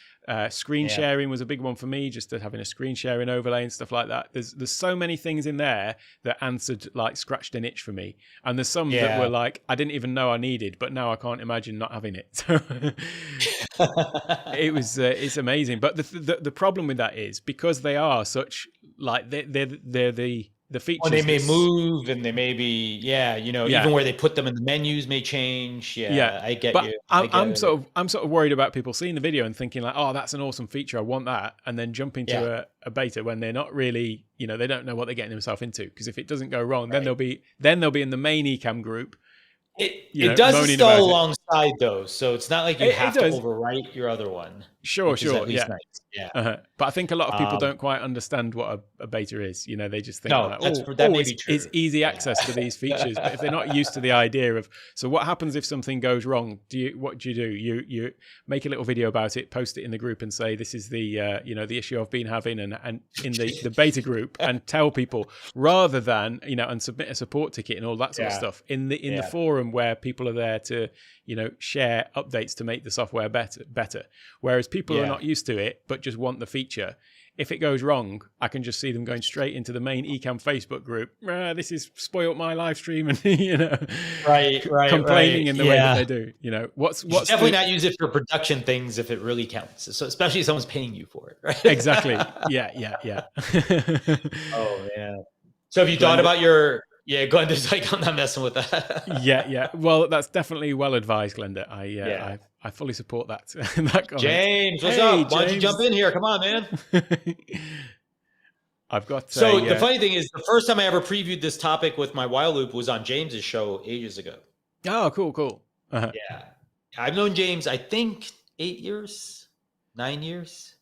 [SPEAKER 1] Screen sharing was a big one for me, just having a screen sharing overlay and stuff like that. There's so many things in there that answered, like, scratched an itch for me, and there's some that were like I didn't even know I needed, but now I can't imagine not having it. So it's amazing. But the problem with that is because they are such, like, they're the features.
[SPEAKER 2] Well, they may move, and they may be, even where they put them in the menus may change. I get you.
[SPEAKER 1] I'm sort of worried about people seeing the video and thinking, like, oh, that's an awesome feature, I want that, and then jumping to a beta when they're not really, they don't know what they're getting themselves into. Because if it doesn't go wrong, then they'll be in the main Ecamm group.
[SPEAKER 2] It does install alongside those, so it's not like you have to overwrite your other one.
[SPEAKER 1] Sure, nice.
[SPEAKER 2] Yeah.
[SPEAKER 1] But I think a lot of people don't quite understand what a beta is. They just think, it's easy access to these features. But if they're not used to the idea of, so what happens if something goes wrong? What do? You make a little video about it, post it in the group, and say this is the the issue I've been having, and in the beta group, and tell people, rather than and submit a support ticket and all that sort of stuff in the forum where people are there to share updates to make the software better. Whereas people are not used to it, but just want the feature. If it goes wrong, I can just see them going straight into the main Ecamm Facebook group. This has spoiled my live stream, and complaining in the way that they do. What's
[SPEAKER 2] definitely not use it for production things if it really counts. So especially if someone's paying you for it, right?
[SPEAKER 1] Exactly. Yeah.
[SPEAKER 2] Oh yeah. So have you thought about your? Yeah, go ahead. I'm not messing with that.
[SPEAKER 1] Yeah. Well, that's definitely well advised, Glenda. I fully support that. That comment.
[SPEAKER 2] James, what's up? Why don't you jump in here? Come on, man.
[SPEAKER 1] I've got.
[SPEAKER 2] So the funny thing is, the first time I ever previewed this topic with my while loop was on James's show ages ago.
[SPEAKER 1] Oh, cool.
[SPEAKER 2] Yeah, I've known James, I think 8 years, 9 years,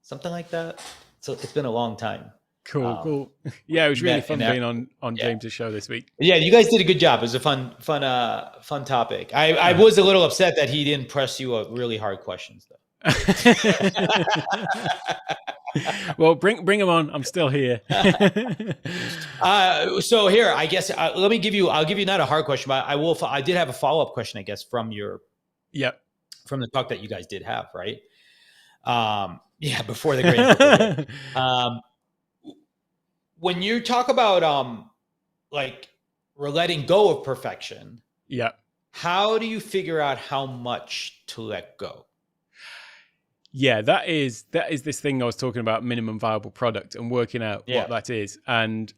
[SPEAKER 2] something like that. So it's been a long time.
[SPEAKER 1] Cool. Yeah, it was really fun being on James's show this week.
[SPEAKER 2] Yeah, you guys did a good job. It was a fun topic. I was a little upset that he didn't press you really hard questions though.
[SPEAKER 1] Well, bring him on. I'm still here.
[SPEAKER 2] So here, I guess I'll give you not a hard question, but I did have a follow-up question, I guess, from from the talk that you guys did have, right? Before the great. When you talk about like we're letting go of perfection, how do you figure out how much to let go?
[SPEAKER 1] Yeah, that is this thing I was talking about, minimum viable product, and working out what that is. And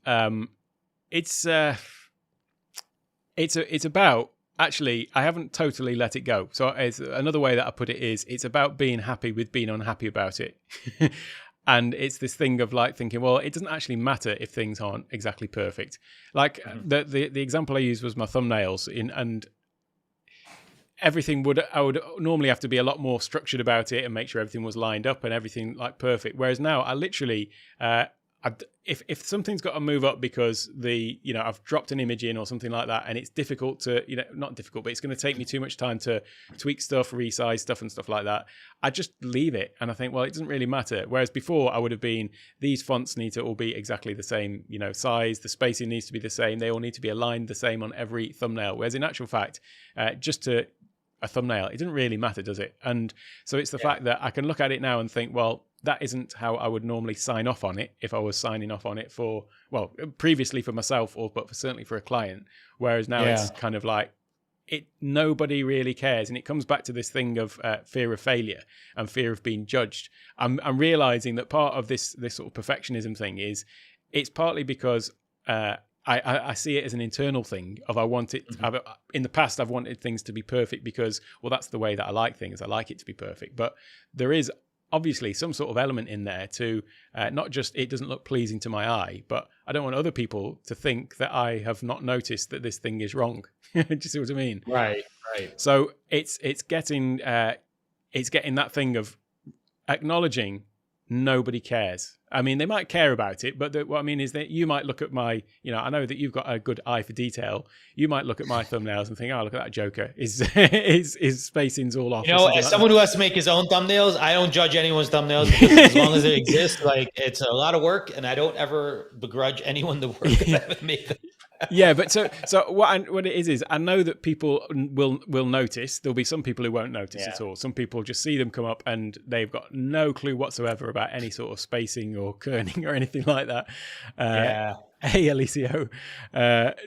[SPEAKER 1] it's about, actually, I haven't totally let it go. So it's another way that I put it is, it's about being happy with being unhappy about it. And it's this thing of, like, thinking, well, it doesn't actually matter if things aren't exactly perfect. Like the example I used was my thumbnails, and everything I would normally have to be a lot more structured about it and make sure everything was lined up and everything, like, perfect. Whereas now I literally if something's got to move up because I've dropped an image in or something like that, and it's difficult to, not difficult, but it's going to take me too much time to tweak stuff, resize stuff and stuff like that, I just leave it. And I think, well, it doesn't really matter. Whereas before I would have been, these fonts need to all be exactly the same, size, the spacing needs to be the same. They all need to be aligned the same on every thumbnail. Whereas in actual fact, just to a thumbnail, it doesn't really matter, does it? And so it's the fact that I can look at it now and think, well, that isn't how I would normally sign off on it if I was signing off on it for, well, previously for myself, but certainly for a client. Whereas now it's kind of like, nobody really cares. And it comes back to this thing of fear of failure and fear of being judged. I'm realizing that part of this sort of perfectionism thing is, it's partly because I see it as an internal thing of, I want it, in the past I've wanted things to be perfect because, well, that's the way that I like things. I like it to be perfect. But there is obviously some sort of element in there to not just, it doesn't look pleasing to my eye, but I don't want other people to think that I have not noticed that this thing is wrong. Do you see what I mean?
[SPEAKER 2] Right.
[SPEAKER 1] So it's getting that thing of acknowledging nobody cares. I mean, they might care about it, but what I mean is that you might look at my, I know that you've got a good eye for detail. You might look at my thumbnails and think, oh, look at that joker. His spacing's all off.
[SPEAKER 2] As someone who has to make his own thumbnails, I don't judge anyone's thumbnails, because as long as they exist, like, it's a lot of work, and I don't ever begrudge anyone the work that I make them.
[SPEAKER 1] Yeah, but so what it is I know that people will notice. There'll be some people who won't notice at all. Some people just see them come up and they've got no clue whatsoever about any sort of spacing or kerning or anything like that. Hey, Alicio,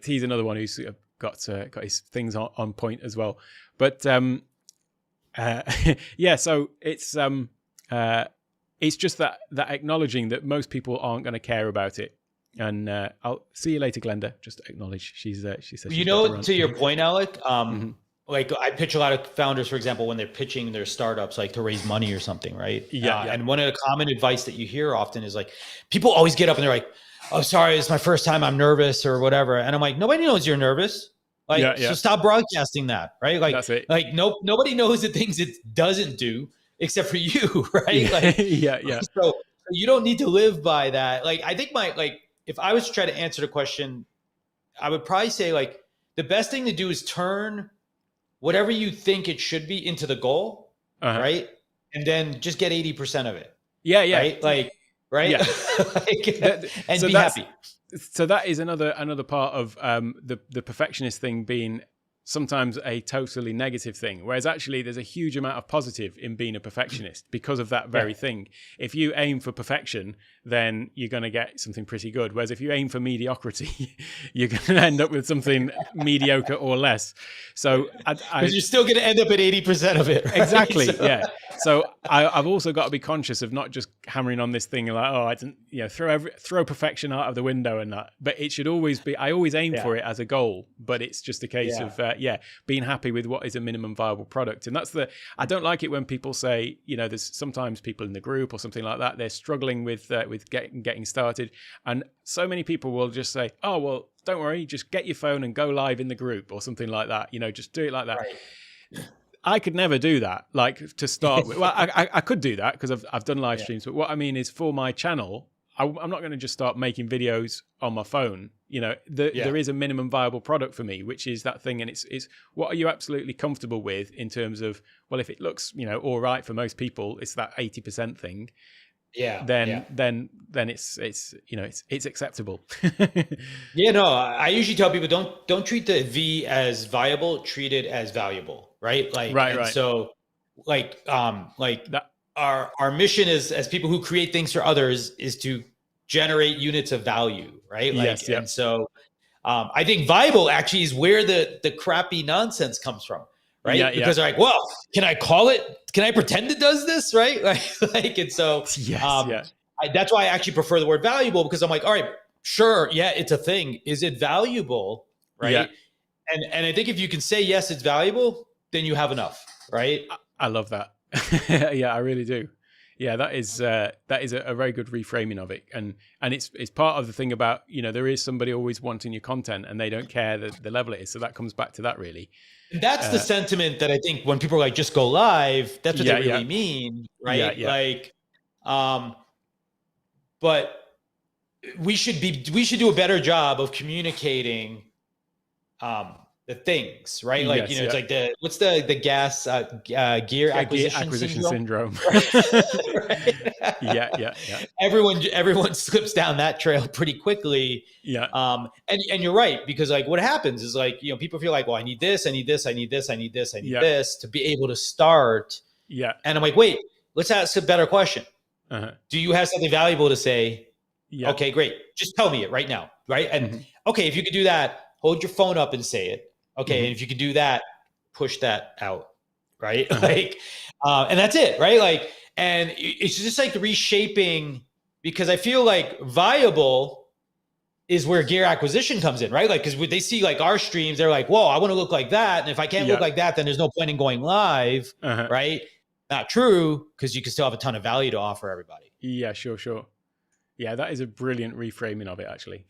[SPEAKER 1] he's another one who's got his things on point as well. But so it's just that acknowledging that most people aren't going to care about it. And I'll see you later, Glenda. Just acknowledge she says. To
[SPEAKER 2] your point, Alec. Like, I pitch a lot of founders, for example, when they're pitching their startups, like to raise money or something, right? Yeah. And one of the common advice that you hear often is like, people always get up and they're like, "Oh, sorry, it's my first time. I'm nervous," or whatever. And I'm like, nobody knows you're nervous. Like, so stop broadcasting that, right? Like, that's it. Like, nobody knows the things it doesn't do except for you, right? Like, So you don't need to live by that. Like, I think if I was to try to answer the question, I would probably say, like, the best thing to do is turn whatever you think it should be into the goal, right? And then just get 80% of it. Yeah. Right? Like, right? Yeah. And so be happy.
[SPEAKER 1] So that is another part of the perfectionist thing being sometimes a totally negative thing, whereas actually there's a huge amount of positive in being a perfectionist because of that very thing. If you aim for perfection, then you're going to get something pretty good. Whereas if you aim for mediocrity, you're going to end up with something mediocre or less. So
[SPEAKER 2] because you're still going to end up at 80% of it. Right?
[SPEAKER 1] Exactly. Yeah. So I've also got to be conscious of not just hammering on this thing like, oh, I didn't, throw perfection out of the window and that. But it should always be, I always aim for it as a goal, but it's just a case of, being happy with what is a minimum viable product. And I don't like it when people say, there's sometimes people in the group or something like that, they're struggling with getting started. And so many people will just say, oh, well, don't worry, just get your phone and go live in the group or something like that. Just do it like that. Right. I could never do that, like, to start with. Well, I could do that because I've done live streams, but what I mean is for my channel, I'm not going to just start making videos on my phone. There is a minimum viable product for me, which is that thing. And it's what are you absolutely comfortable with in terms of, well, if it looks, all right for most people, it's that 80% thing. Then it's acceptable.
[SPEAKER 2] I usually tell people don't treat the V as viable, treat it as valuable, right? Like, right. So like that, our mission as people who create things for others is to generate units of value, right? Like, and so I think viable actually is where the crappy nonsense comes from. Right. Because they're like, well, can I call it? Can I pretend it does this? Right. And so that's why I actually prefer the word valuable, because I'm like, all right, sure. Yeah, it's a thing. Is it valuable? Right. Yeah. And I think if you can say, yes, it's valuable, then you have enough. Right.
[SPEAKER 1] I love that. Yeah, I really do. Yeah, that is a very good reframing of it. And it's part of the thing about, there is somebody always wanting your content and they don't care the level it is. So that comes back to that really.
[SPEAKER 2] And that's the sentiment that I think when people are like, just go live, that's what they really mean, right? Like, but we should do a better job of communicating the things, right? Like, it's like what's the gas gear acquisition syndrome? Right?
[SPEAKER 1] Yeah.
[SPEAKER 2] Everyone slips down that trail pretty quickly.
[SPEAKER 1] Yeah.
[SPEAKER 2] And you're right, because like what happens is like, people feel like, well, I need this to be able to start.
[SPEAKER 1] Yeah.
[SPEAKER 2] And I'm like, wait, let's ask a better question. Do you have something valuable to say? Yeah. Okay, great. Just tell me it right now. Right. And okay, if you could do that, hold your phone up and say it. Okay. And if you could do that, push that out. Right. Like, and that's it. Right. Like, and it's just like the reshaping, because I feel like viable is where gear acquisition comes in, right? Like, because they see like our streams, they're like, whoa, I want to look like that. And if I can't look like that, then there's no point in going live. Right. Not true, because you can still have a ton of value to offer everybody.
[SPEAKER 1] Yeah, sure. Yeah, that is a brilliant reframing of it, actually.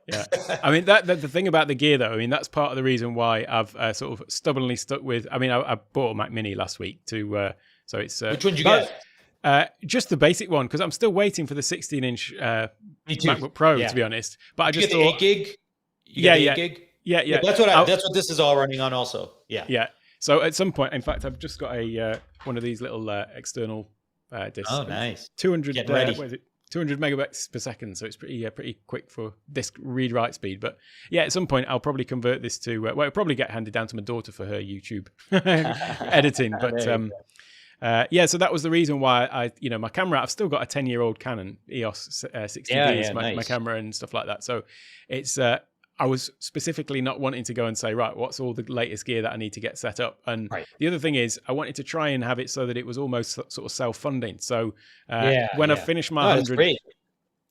[SPEAKER 1] Yeah, I mean, the thing about the gear, though, I mean, that's part of the reason why I've sort of stubbornly stuck with. I mean, I bought a Mac Mini last week so it's
[SPEAKER 2] which one did you get?
[SPEAKER 1] Just the basic one, because I'm still waiting for the 16-inch MacBook Pro, to be honest. But I just
[SPEAKER 2] thought 8 gig. Yeah.
[SPEAKER 1] 8 gig. Yeah.
[SPEAKER 2] That's what this is all running on, also. Yeah.
[SPEAKER 1] So at some point, in fact, I've just got a one of these little external discs.
[SPEAKER 2] Oh, nice.
[SPEAKER 1] 200. What is it? 200 megabytes per second, so it's pretty quick for disk read-write speed. But yeah, at some point I'll probably convert this to it'll probably get handed down to my daughter for her YouTube editing. But so that was the reason why I my camera, I've still got a 10-year-old Canon EOS 60D, my camera and stuff like that. So it's I was specifically not wanting to go and say, right, what's all the latest gear that I need to get set up? And the other thing is, I wanted to try and have it so that it was almost sort of self-funding. So when I finish my 100,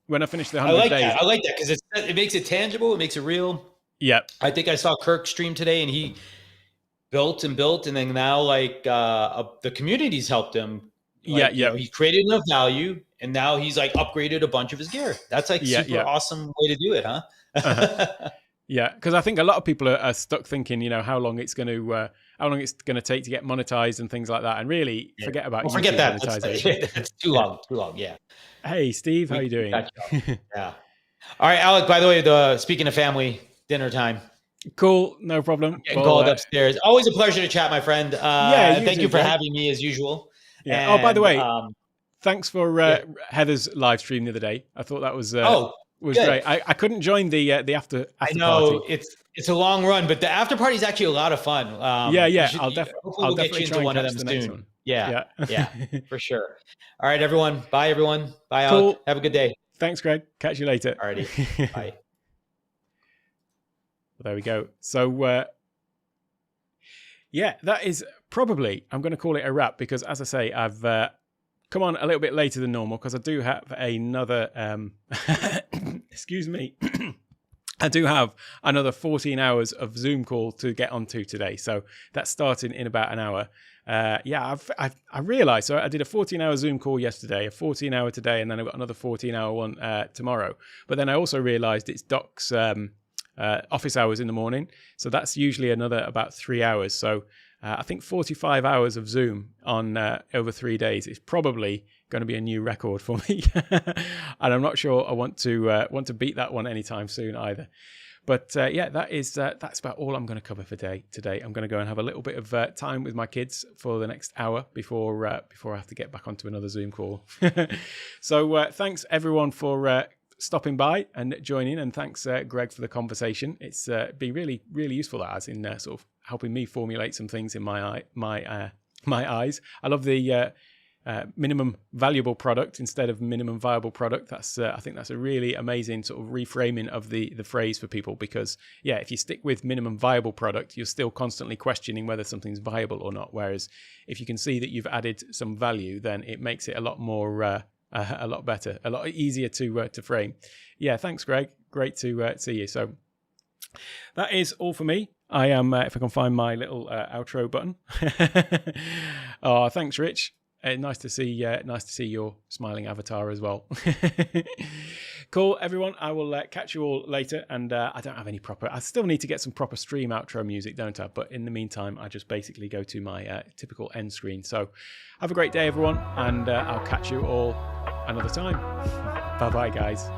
[SPEAKER 1] when I finish the 100 days,
[SPEAKER 2] I like that because it makes it tangible, it makes it real.
[SPEAKER 1] Yeah,
[SPEAKER 2] I think I saw Kirk stream today, and he built, and then now like the community's helped him. Like, he's created enough value, and now he's like upgraded a bunch of his gear. That's like super awesome way to do it, huh?
[SPEAKER 1] Yeah, because I think a lot of people are stuck thinking, how long it's going to take to get monetized and things like that, and really forget about
[SPEAKER 2] forget that monetization. That's too long. Yeah.
[SPEAKER 1] Hey, Steve, how you doing?
[SPEAKER 2] Yeah. All right, Alec. By the way, speaking of family, dinner time.
[SPEAKER 1] Cool, no problem.
[SPEAKER 2] Getting called upstairs. Always a pleasure to chat, my friend. Thank you for having me as usual.
[SPEAKER 1] Yeah. And, by the way, thanks for Heather's live stream the other day. I thought that was was good. Great. I couldn't join the after
[SPEAKER 2] I know
[SPEAKER 1] party.
[SPEAKER 2] It's a long run, but the after party is actually a lot of fun.
[SPEAKER 1] I'll
[SPEAKER 2] we'll get you into one of them soon. Yeah, for sure. All right, everyone. Bye, everyone. Bye, Alec. Cool. Have a good day.
[SPEAKER 1] Thanks, Greg. Catch you later.
[SPEAKER 2] Alrighty. Bye.
[SPEAKER 1] Well, there we go. So, that is probably, I'm going to call it a wrap, because as I say, I've come on a little bit later than normal because I do have another, excuse me, I do have another 14 hours of Zoom call to get onto today. So that's starting in about an hour. I realized, so I did a 14-hour Zoom call yesterday, a 14-hour today, and then I've got another 14-hour one tomorrow. But then I also realized it's Doc's office hours in the morning. So that's usually another about 3 hours. So I think 45 hours of Zoom on over 3 days is probably going to be a new record for me. And I'm not sure I want to beat that one anytime soon either. But that's about all I'm going to cover for today. I'm going to go and have a little bit of time with my kids for the next hour before I have to get back onto another Zoom call. So thanks everyone for stopping by and joining, and thanks Greg for the conversation. It's been really, really useful, that has, in sort of helping me formulate some things in my eyes. I love the minimum valuable product instead of minimum viable product. That's I think that's a really amazing sort of reframing of the phrase for people, because if you stick with minimum viable product, you're still constantly questioning whether something's viable or not. Whereas if you can see that you've added some value, then it makes it a lot more a lot better, a lot easier to frame. Thanks, Greg. Great to see you. So that is all for me. I am, if I can find my little outro button. Oh, thanks, Rich. Nice to see your smiling avatar as well. Cool, everyone. I will catch you all later. And I don't have any I still need to get some proper stream outro music, don't I? But in the meantime, I just basically go to my typical end screen. So have a great day, everyone. And I'll catch you all another time. Bye-bye, guys.